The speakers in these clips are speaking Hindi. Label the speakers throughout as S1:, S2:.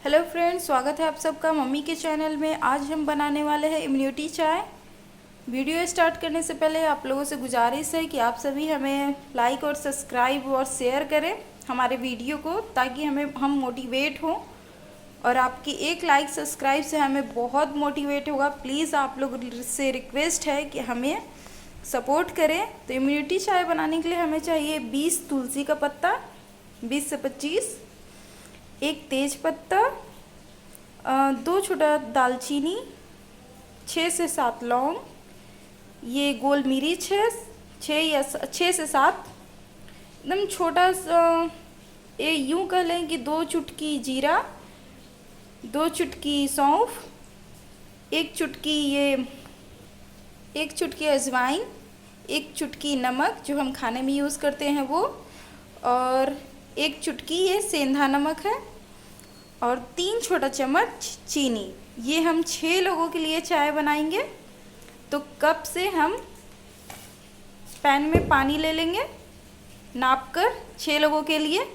S1: हेलो फ्रेंड्स, स्वागत है आप सबका मम्मी के चैनल में। आज हम बनाने वाले हैं इम्यूनिटी चाय। वीडियो स्टार्ट करने से पहले आप लोगों से गुजारिश है कि आप सभी हमें लाइक और सब्सक्राइब और शेयर करें हमारे वीडियो को, ताकि हम मोटिवेट हों। और आपकी एक लाइक सब्सक्राइब से हमें बहुत मोटिवेट होगा। प्लीज़ आप लोग से रिक्वेस्ट है कि हमें सपोर्ट करें। तो इम्यूनिटी चाय बनाने के लिए हमें चाहिए 20 तुलसी का पत्ता, 20 से 25, एक तेज पत्ता, 2 छोटा दालचीनी, 6 से 7 लौंग, ये गोल मिर्च है 6 से 7, एकदम छोटा सा। ये यूँ कह लें कि 2 चुटकी जीरा, 2 चुटकी सौंफ, 1 चुटकी अजवाइन, 1 चुटकी नमक जो हम खाने में यूज़ करते हैं वो, और 1 चुटकी ये सेंधा नमक है, और 3 छोटा चम्मच चीनी। ये हम 6 लोगों के लिए चाय बनाएंगे। तो कप से हम पैन में पानी ले लेंगे नाप कर 6 लोगों के लिए।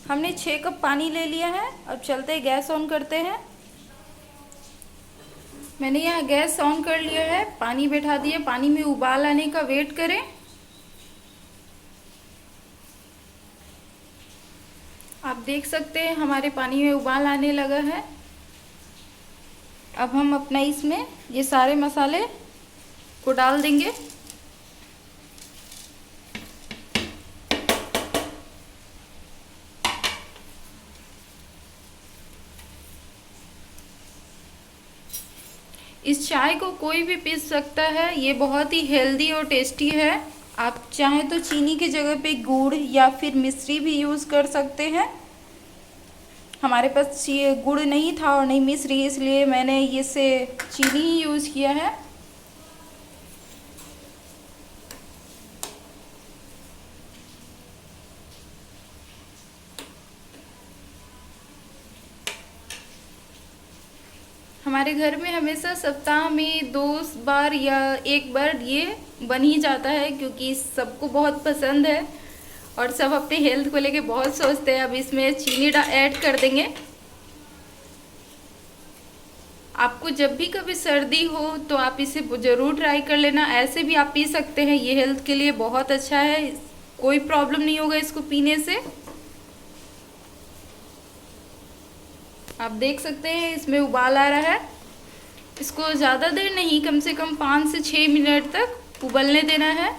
S1: हमने 6 कप पानी ले लिया है। अब चलते गैस ऑन करते हैं। मैंने यहाँ गैस ऑन कर लिया है, पानी बैठा दिया। पानी में उबाल आने का वेट करें। आप देख सकते हैं हमारे पानी में उबाल आने लगा है। अब हम अपना इसमें ये सारे मसाले को डाल देंगे। इस चाय को कोई भी पी सकता है, ये बहुत ही हेल्दी और टेस्टी है। आप चाहें तो चीनी की जगह पे गुड़ या फिर मिश्री भी यूज़ कर सकते हैं। हमारे पास ये गुड़ नहीं था और नहीं मिश्री, इसलिए मैंने इसे चीनी ही यूज़ किया है। हमारे घर में हमेशा सप्ताह में 2 बार या 1 बार ये बन ही जाता है, क्योंकि सबको बहुत पसंद है और सब अपने हेल्थ को लेके बहुत सोचते हैं। अब इसमें चीनी ऐड कर देंगे। आपको जब भी कभी सर्दी हो तो आप इसे ज़रूर ट्राई कर लेना। ऐसे भी आप पी सकते हैं, ये हेल्थ के लिए बहुत अच्छा है, कोई प्रॉब्लम नहीं होगा इसको पीने से। आप देख सकते हैं इसमें उबाल आ रहा है। इसको ज़्यादा देर नहीं, कम से कम 5 से 6 मिनट तक उबलने देना है।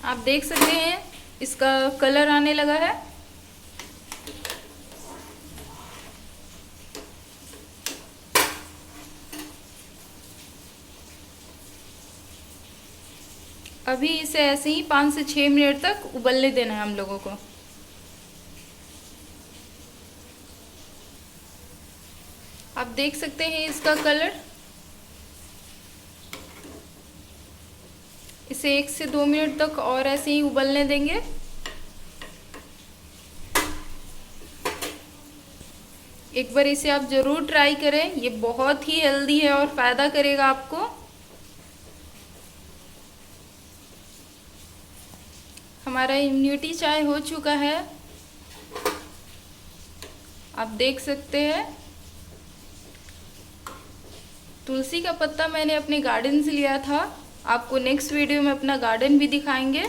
S1: आप देख सकते हैं इसका कलर आने लगा है। अभी इसे ऐसे ही 5 से 6 मिनट तक उबलने देना है हम लोगों को। आप देख सकते हैं इसका कलर। इसे 1 से 2 मिनट तक और ऐसे ही उबलने देंगे। एक बार इसे आप ज़रूर ट्राई करें, ये बहुत ही हेल्दी है और फ़ायदा करेगा आपको। हमारा इम्यूनिटी चाय हो चुका है, आप देख सकते हैं। तुलसी का पत्ता मैंने अपने गार्डन से लिया था। आपको नेक्स्ट वीडियो में अपना गार्डन भी दिखाएंगे।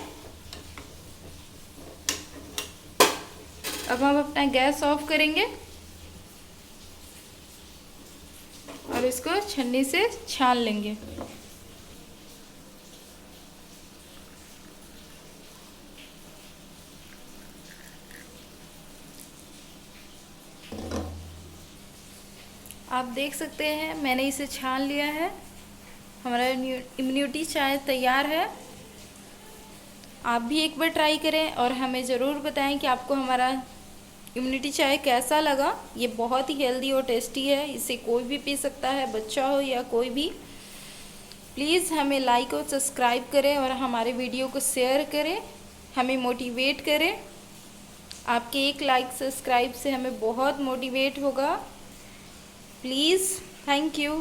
S1: अब हम अपना गैस ऑफ करेंगे और इसको छन्नी से छान लेंगे। आप देख सकते हैं मैंने इसे छान लिया है। हमारा इम्यूनिटी चाय तैयार है। आप भी एक बार ट्राई करें और हमें ज़रूर बताएं कि आपको हमारा इम्यूनिटी चाय कैसा लगा। ये बहुत ही हेल्दी और टेस्टी है, इसे कोई भी पी सकता है, बच्चा हो या कोई भी। प्लीज़ हमें लाइक और सब्सक्राइब करें और हमारे वीडियो को शेयर करें, हमें मोटिवेट करें। आपके एक लाइक सब्सक्राइब से हमें बहुत मोटिवेट होगा। Please, thank you.